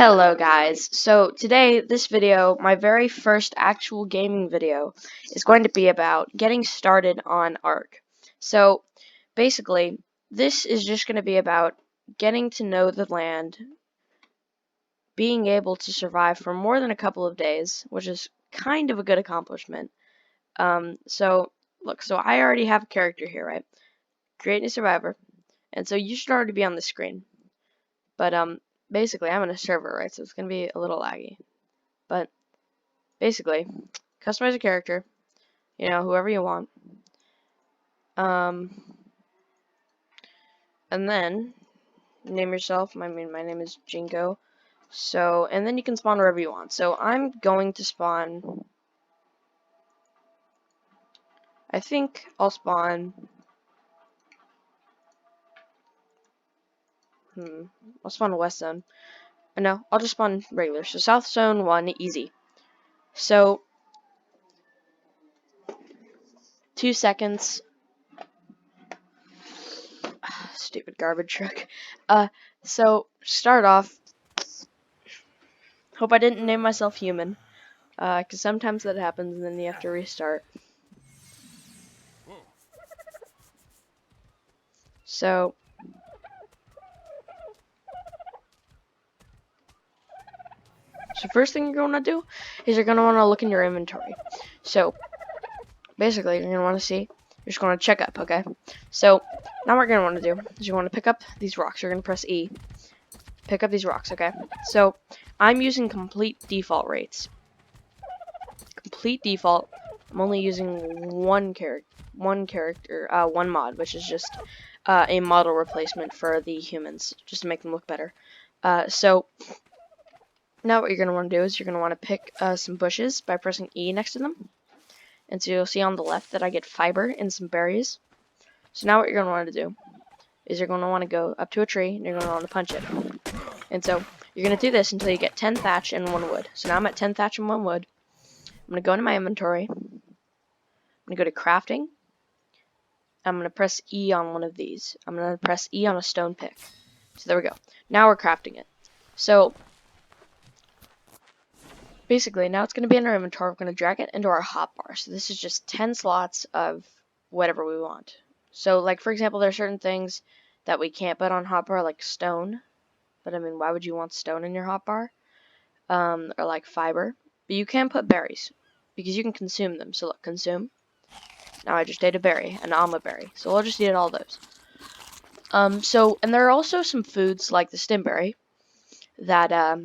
Hello guys, so today this video, my very first actual gaming video, is going to be about getting started on Ark. So basically, this is just going to be about getting to know the land, being able to survive for more than a couple of days, which is kind of a good accomplishment. So I already have a character here, right? Create a survivor, and so you should already be on the screen. But basically I'm in a server, right? So it's going to be a little laggy. But basically, customize a character, whoever you want. And then name yourself. My name is Jinko. So, and then you can spawn wherever you want. So I'm going to spawn. I think I'll spawn. I'll spawn West Zone. No, I'll just spawn regular. So South Zone 1, easy. So 2 seconds. Stupid garbage truck. So start off. Hope I didn't name myself human. Because sometimes that happens and then you have to restart. So first thing you're going to do is you're going to want to look in your inventory. So basically you're going to want to see, you're just going to check up, okay? So now what you're going to want to do is you want to pick up these rocks. You're going to press E. Pick up these rocks, okay? So I'm using complete default rates. Complete default. I'm only using one mod, which is just a model replacement for the humans, just to make them look better. So now what you're going to want to do is you're going to want to pick some bushes by pressing E next to them. And so you'll see on the left that I get fiber and some berries. So now what you're going to want to do is you're going to want to go up to a tree and you're going to want to punch it. And so you're going to do this until you get 10 thatch and 1 wood. So now I'm at 10 thatch and 1 wood. I'm going to go into my inventory. I'm going to go to crafting. I'm going to press E on one of these. I'm going to press E on a stone pick. So there we go. Now we're crafting it. So basically, now it's going to be in our inventory. We're going to drag it into our hotbar. So this is just 10 slots of whatever we want. So, like, for example, there are certain things that we can't put on hotbar, like stone. But, I mean, why would you want stone in your hotbar? Or, like, fiber. But you can put berries, because you can consume them. So, look, consume. Now I just ate a berry, an alma berry. So we'll just eat all those. And there are also some foods, like the stimberry, that,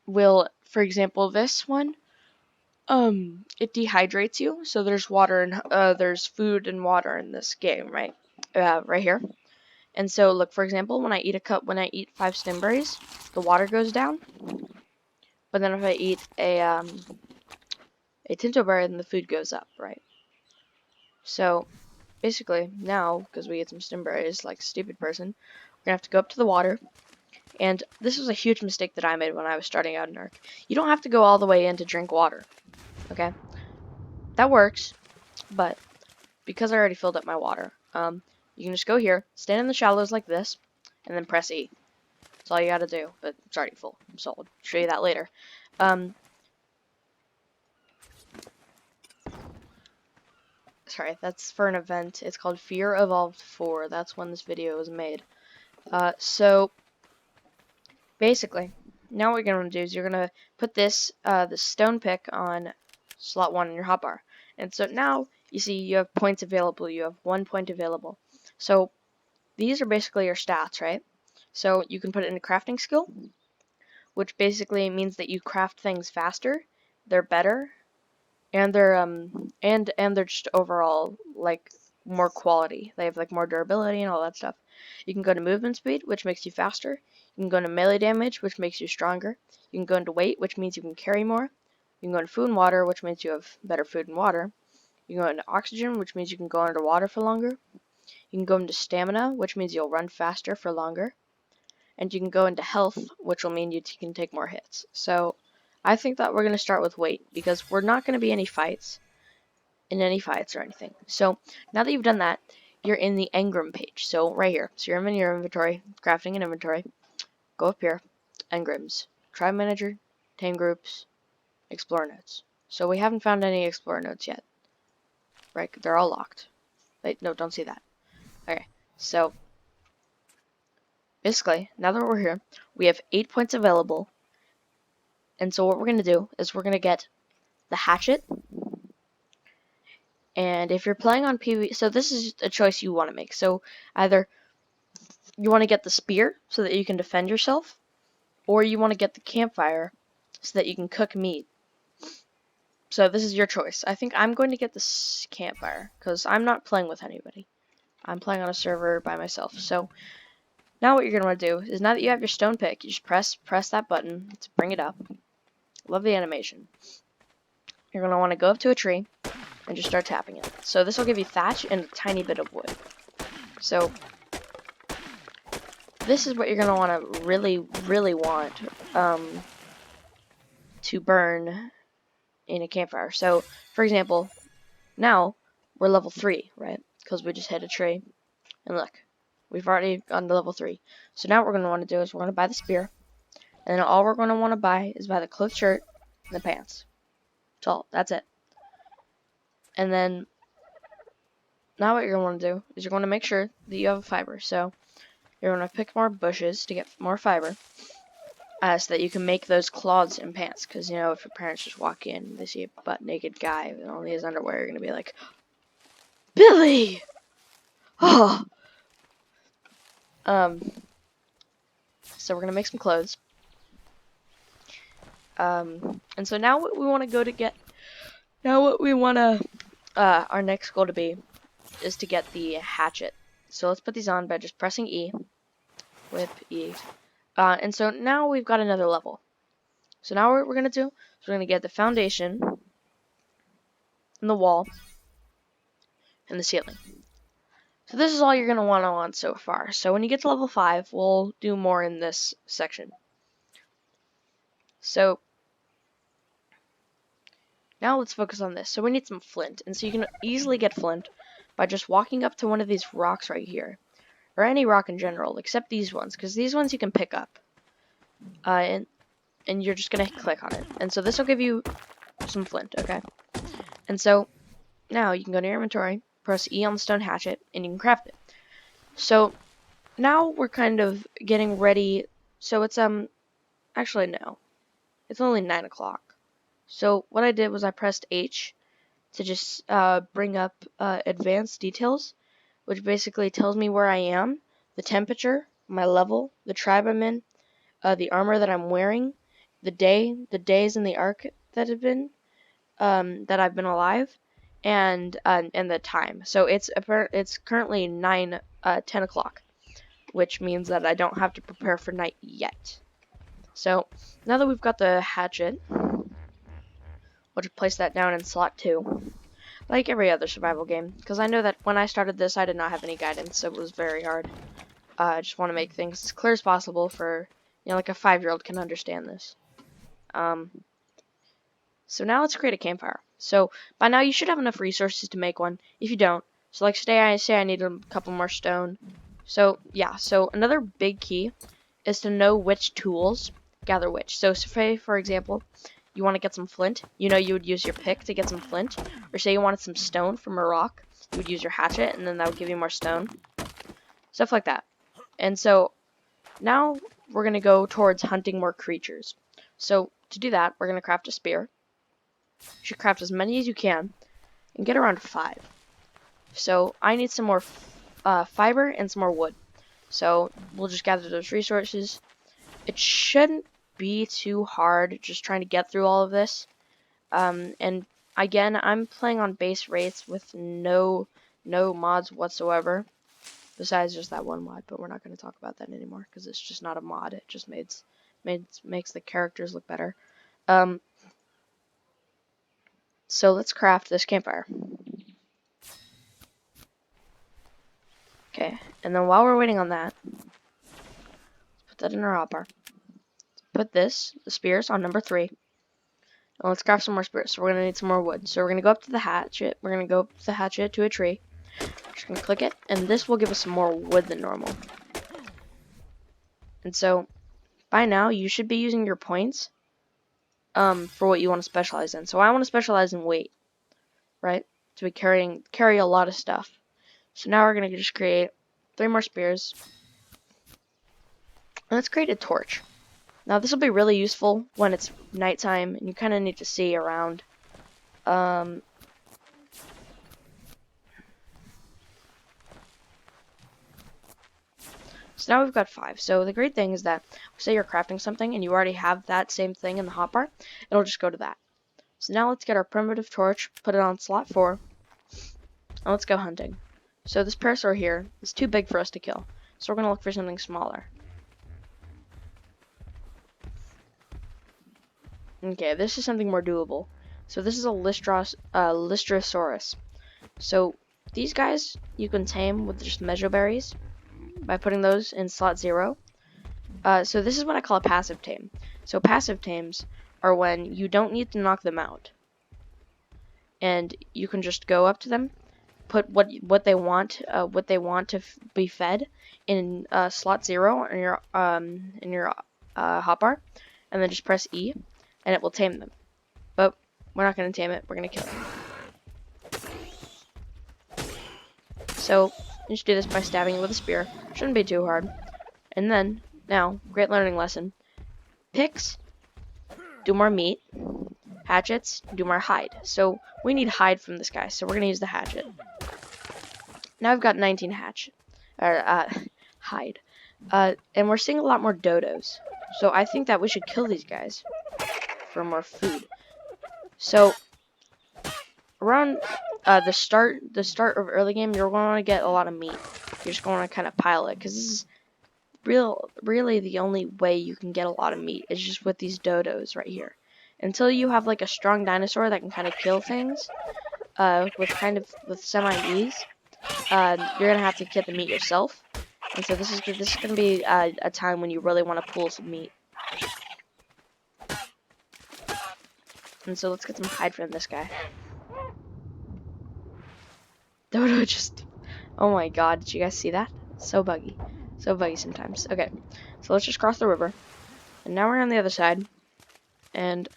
will, for example, this one, it dehydrates you. So there's water and there's food and water in this game, right? Right here. And so look, for example, when I eat 5 stimberries, the water goes down. But then if I eat a tintoberry, then the food goes up, right? So basically now, because we get some stimberries, like a stupid person, we're gonna have to go up to the water. And this was a huge mistake that I made when I was starting out in Ark. You don't have to go all the way in to drink water. Okay? That works, but because I already filled up my water, you can just go here, stand in the shallows like this, and then press E. That's all you gotta do, but it's already full, so I'll show you that later. Sorry, that's for an event. It's called Fear Evolved 4. That's when this video was made. So basically, now what you're gonna do is you're gonna put this the stone pick on slot 1 in your hotbar. And so now you see you have points available. You have 1 point available. So these are basically your stats, right? So you can put it in a crafting skill, which basically means that you craft things faster, they're better, and they're just overall like more quality. They have like more durability and all that stuff. You can go to movement speed, which makes you faster. You can go into melee damage, which makes you stronger. You can go into weight, which means you can carry more. You can go into food and water, which means you have better food and water. You can go into oxygen, which means you can go underwater for longer. You can go into stamina, which means you'll run faster for longer. And you can go into health, which will mean you can take more hits. So I think that we're going to start with weight, because we're not going to be in any fights or anything. So now that you've done that, you're in the engram page. So right here. So you're in your inventory, crafting an inventory. Go up here. engrams, tribe manager, tame groups, explorer notes. So we haven't found any explorer notes yet. Right, they're all locked. Wait, no, don't see that. Okay, so basically, now that we're here, we have 8 points available. And so what we're going to do is we're going to get the hatchet. And if you're playing on PvP, so this is a choice you want to make. So either you want to get the spear so that you can defend yourself, or you want to get the campfire so that you can cook meat. So this is your choice. I think I'm going to get this campfire because I'm not playing with anybody. I'm playing on a server by myself. So now what you're going to want to do is, now that you have your stone pick, you just press that button to bring it up. Love the animation. You're going to want to go up to a tree and just start tapping it. So this will give you thatch and a tiny bit of wood. So this is what you're going to want to really want to burn in a campfire. So, for example, now we're level 3, right? Because we just hit a tree. And look, we've already gone to level 3. So now what we're going to want to do is we're going to buy the spear. And then all we're going to want to buy is buy the cloth shirt and the pants. That's it. And then now what you're going to want to do is you're going to make sure that you have a fiber. So you're going to pick more bushes to get more fiber. So that you can make those cloths and pants. Because, you know, if your parents just walk in, they see a butt-naked guy with only his underwear, you're going to be like, Billy! Oh! So we're going to make some clothes. And so now what we want to go to get... Now what we want to... our next goal to be is to get the hatchet. So let's put these on by just pressing E. Whip E. And so now we've got another level. So now what we're going to do is we're going to get the foundation, and the wall, and the ceiling. So this is all you're going to want so far. So when you get to level 5, we'll do more in this section. So now let's focus on this. So we need some flint. And so you can easily get flint by just walking up to one of these rocks right here. Or any rock in general, except these ones, because these ones you can pick up. And you're just going to click on it. And so this will give you some flint, okay? And so now you can go to your inventory, press E on the stone hatchet, and you can craft it. So now we're kind of getting ready. So it's actually no, it's only 9 o'clock. So what I did was I pressed H to just bring up advanced details, which basically tells me where I am, the temperature, my level, the tribe I'm in, the armor that I'm wearing, the days in the arc that have been that I've been alive, and the time. So it's currently 10 o'clock, which means that I don't have to prepare for night yet. So now that we've got the hatchet, we'll just place that down in slot 2, like every other survival game, because I know that when I started this I did not have any guidance, so it was very hard. I just want to make things as clear as possible for, you know, like a 5-year-old can understand this. So now let's create a campfire. So by now you should have enough resources to make one. If you don't, so like say I need a couple more stone. So yeah, so another big key is to know which tools gather which. So say for example, you want to get some flint, you know you would use your pick to get some flint. Or say you wanted some stone from a rock, you would use your hatchet and then that would give you more stone. Stuff like that. And so now we're going to go towards hunting more creatures. So to do that, we're going to craft a spear. You should craft as many as you can and get around 5. So I need some more fiber and some more wood. So we'll just gather those resources. It shouldn't be too hard just trying to get through all of this. And again, I'm playing on base rates with no mods whatsoever. Besides just that one mod, but we're not going to talk about that anymore because it's just not a mod. It just makes the characters look better. So let's craft this campfire. Okay, and then while we're waiting on that, let's put that in our hotbar. Put the spears, on number 3. And let's craft some more spears. So we're going to need some more wood. So we're going to go up to the hatchet. We're going to go up to the hatchet to a tree. Just going to click it, and this will give us some more wood than normal. And so by now you should be using your points for what you want to specialize in. So I want to specialize in weight, right? To be carry a lot of stuff. So now we're gonna just create 3 more spears. And let's create a torch. Now this will be really useful when it's nighttime and you kind of need to see around. So now we've got 5. So the great thing is that, say you're crafting something and you already have that same thing in the hotbar, it'll just go to that. So now let's get our primitive torch, put it on slot 4, and let's go hunting. So this parasaur here is too big for us to kill, so we're going to look for something smaller. Okay, this is something more doable. So this is a Lystrosaurus. So these guys you can tame with just mejoberries by putting those in slot 0. So this is what I call a passive tame. So passive tames are when you don't need to knock them out, and you can just go up to them, put what they want to be fed in slot 0 in your hotbar, and then just press E, and it will tame them. But we're not going to tame it. We're going to kill it. So you just do this by stabbing it with a spear. Shouldn't be too hard. And then now, great learning lesson: picks do more meat. Hatchets do more hide. So we need hide from this guy, so we're gonna use the hatchet. Now I've got 19 hide. And we're seeing a lot more dodos. So I think that we should kill these guys for more food. So around the start of early game, you're going to get a lot of meat. You're just going to kind of pile it, because this is really the only way you can get a lot of meat is just with these dodos right here. Until you have like a strong dinosaur that can kind of kill things with semi-ease, you're gonna have to get the meat yourself. And so this is gonna be a time when you really want to pull some meat. And so let's get some hide from this guy. Dodo just, oh my god, did you guys see that? So buggy sometimes. Okay, so let's just cross the river, and now we're on the other side, and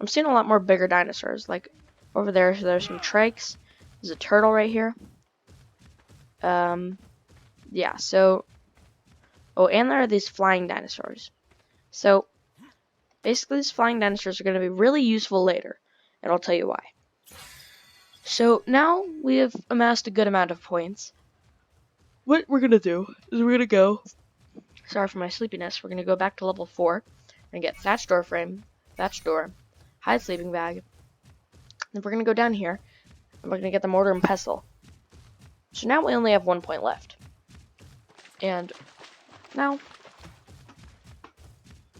I'm seeing a lot more bigger dinosaurs. Like over there, so there's some trachs. There's a turtle right here. Yeah, so, oh, and there are these flying dinosaurs. So basically these flying dinosaurs are going to be really useful later, and I'll tell you why. So now we have amassed a good amount of points. What we're going to do is we're going to go, sorry for my sleepiness, we're going to go back to level 4 and get thatch door frame, thatch door, hide sleeping bag. Then we're going to go down here, and we're going to get the mortar and pestle. So now we only have 1 point left. And now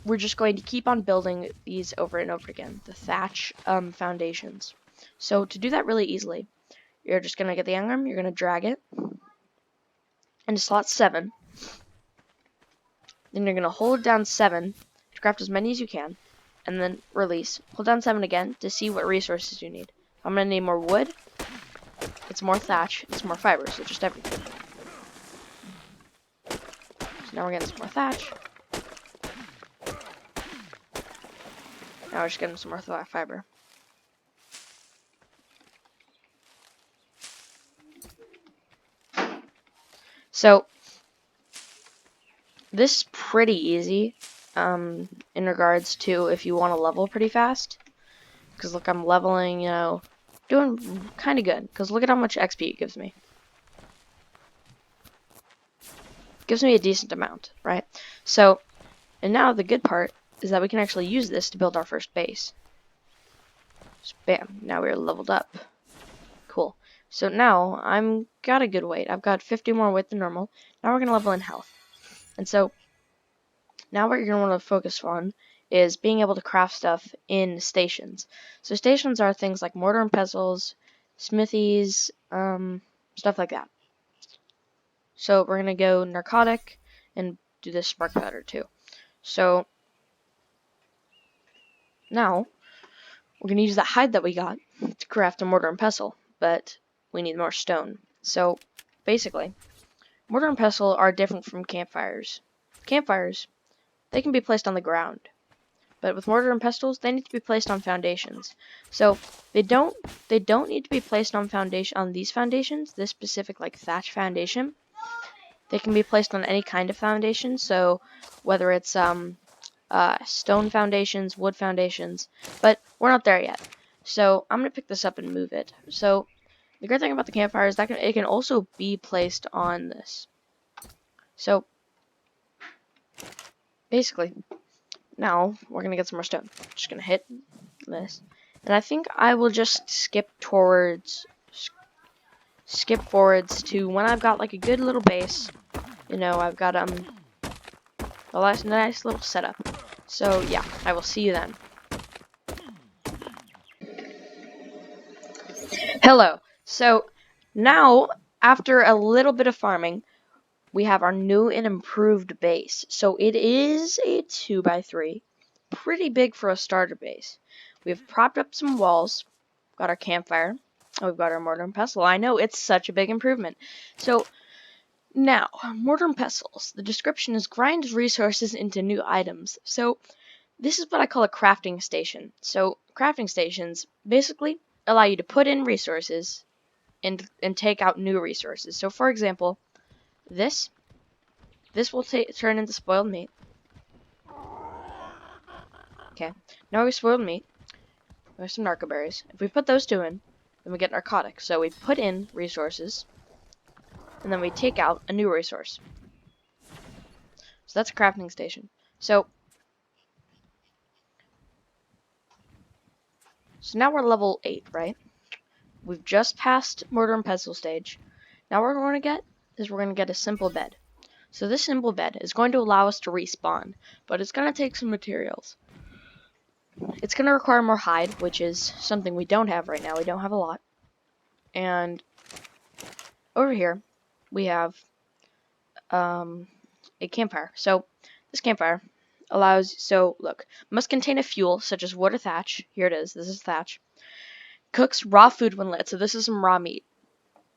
we're just going to keep on building these over and over again, the thatch foundations. So to do that really easily, you're just going to get the iron, you're going to drag it into slot 7. Then you're going to hold down 7 to craft as many as you can, and then release. Hold down 7 again to see what resources you need. I'm going to need more wood, it's more thatch, it's more fiber, so just everything. So now we're getting some more thatch. Now we're just getting some more fiber. So this is pretty easy in regards to if you want to level pretty fast. Because look, I'm leveling, you know, doing kind of good. Because look at how much XP it gives me. It gives me a decent amount, right? So, and now the good part is that we can actually use this to build our first base. Just bam, now we're leveled up. Cool. So now I'm got a good weight. I've got 50 more weight than normal. Now we're gonna level in health. And so now what you're gonna want to focus on is being able to craft stuff in stations. So stations are things like mortar and pestles, smithies, stuff like that. So we're gonna go narcotic and do this spark powder too. So now we're gonna use that hide that we got to craft a mortar and pestle, but we need more stone. So basically, mortar and pestle are different from campfires. Campfires, they can be placed on the ground. But with mortar and pestles, they need to be placed on foundations. So they don't need to be placed on these foundations, this specific like thatch foundation. They can be placed on any kind of foundation. So whether it's stone foundations, wood foundations, but we're not there yet. So I'm gonna pick this up and move it. So the great thing about the campfire is that it can also be placed on this. So basically, now we're gonna get some more stone. Just gonna hit this, and I think I will just skip forwards to when I've got like a good little base. You know, I've got a nice little setup. So yeah, I will see you then. Hello. So now, after a little bit of farming, we have our new and improved base. So it is a 2x3, pretty big for a starter base. We've propped up some walls, got our campfire, and we've got our mortar and pestle. I know, it's such a big improvement. So now, mortar and pestles. The description is grind resources into new items. So this is what I call a crafting station. So crafting stations basically allow you to put in resources and take out new resources. So for example, this will turn into spoiled meat. Okay, now we spoiled meat. There's some narco berries. If we put those two in, then we get narcotics. So we put in resources, and then we take out a new resource. So that's a crafting station. So now we're level 8, right? We've just passed mortar and pestle stage. Now what we're going to get is we're going to get a simple bed. So this simple bed is going to allow us to respawn, but it's going to take some materials. It's going to require more hide, which is something we don't have right now. We don't have a lot. And over here, we have a campfire. So this campfire allows, so look, must contain a fuel such as wood or thatch. Here it is. This is thatch. Cooks raw food when lit. So this is some raw meat.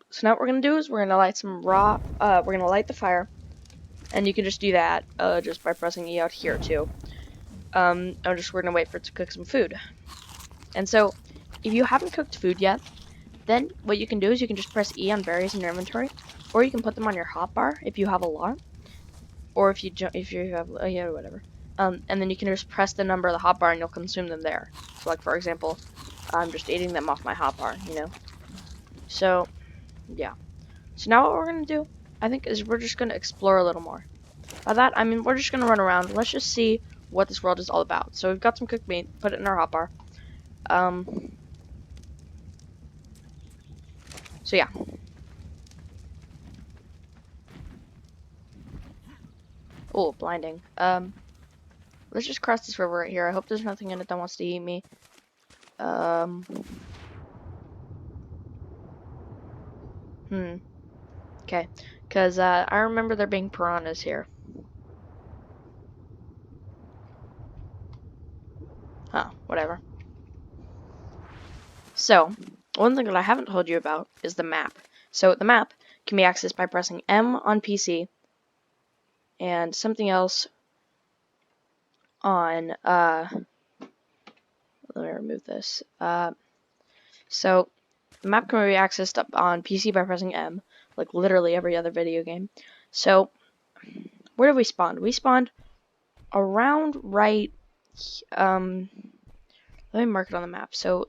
So now what we're gonna do is we're gonna light some raw. We're gonna light the fire, and you can just do that just by pressing E out here too. We're gonna wait for it to cook some food. And so, if you haven't cooked food yet, then what you can do is you can just press E on berries in your inventory, or you can put them on your hotbar if you have a lot, or if you have yeah, whatever. And then you can just press the number of the hotbar and you'll consume them there. So like for example, I'm just eating them off my hotbar, you know. So yeah. So now what we're gonna do, I think, is we're just gonna explore a little more. By that I mean we're just gonna run around. Let's just see what this world is all about. So we've got some cooked meat, put it in our hotbar. So yeah. Oh, blinding. Let's just cross this river right here. I hope there's nothing in it that wants to eat me. Okay. Because, I remember there being piranhas here. Huh, whatever. So, one thing that I haven't told you about is the map. So, the map can be accessed by pressing M on PC and something else on, let me remove this. So, the map can be accessed up on PC by pressing M, like literally every other video game. So, where did we spawn? We spawned around right, let me mark it on the map. So,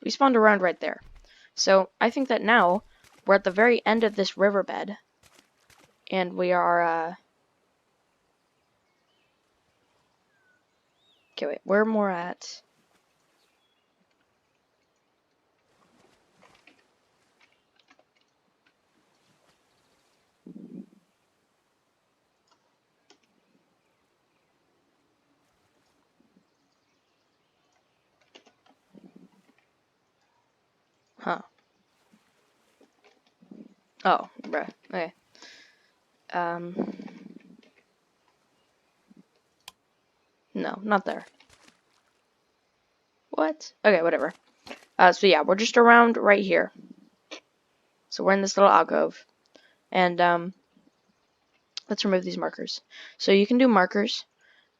we spawned around right there. So, I think that now, we're at the very end of this riverbed, and we are, okay, wait, we're more at, huh. Oh, bruh, okay. No, not there. What? Okay, whatever. So yeah, we're just around right here. So we're in this little alcove, and let's remove these markers. So you can do markers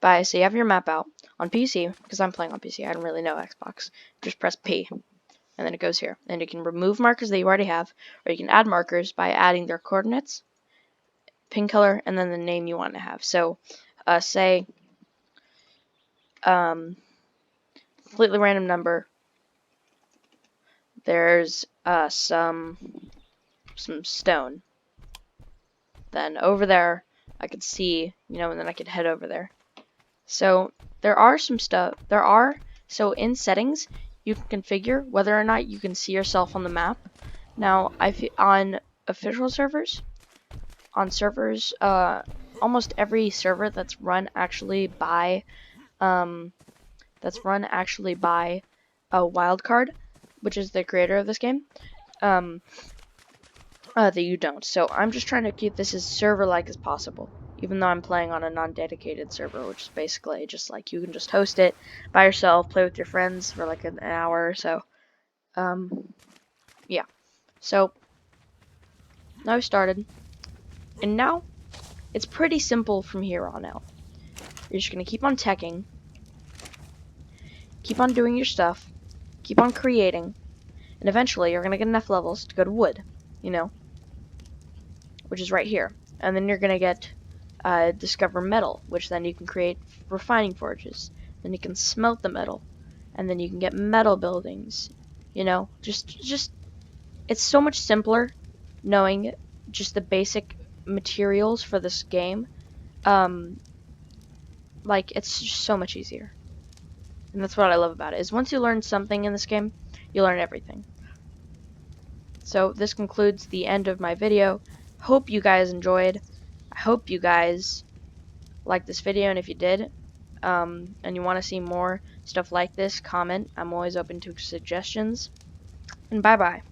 by, so you have your map out on PC, because I'm playing on PC, I don't really know Xbox. Just press P, and then it goes here. And you can remove markers that you already have, or you can add markers by adding their coordinates, pin color, and then the name you want to have. So, say, completely random number. There's some stone. Then over there, I could see, and then I could head over there. So there are some stuff. So in settings, you can configure whether or not you can see yourself on the map. Now, on official servers, almost every server that's run actually by a Wildcard, which is the creator of this game, that you don't. So I'm just trying to keep this as server-like as possible, even though I'm playing on a non-dedicated server, which is basically just like you can just host it by yourself, play with your friends for like an hour or so. Yeah. So now we started, and now it's pretty simple from here on out. You're just gonna keep on teching, keep on doing your stuff, keep on creating, and eventually you're gonna get enough levels to go to wood, which is right here. And then you're gonna get discover metal, which then you can create refining forges. Then you can smelt the metal, and then you can get metal buildings. Just it's so much simpler knowing just the basic materials for this game. Like it's just so much easier, and that's what I love about it. Is once you learn something in this game, you learn everything. So this concludes the end of my video. Hope you guys enjoyed. I hope you guys liked this video, and if you did, and you want to see more stuff like this, comment. I'm always open to suggestions. And bye-bye.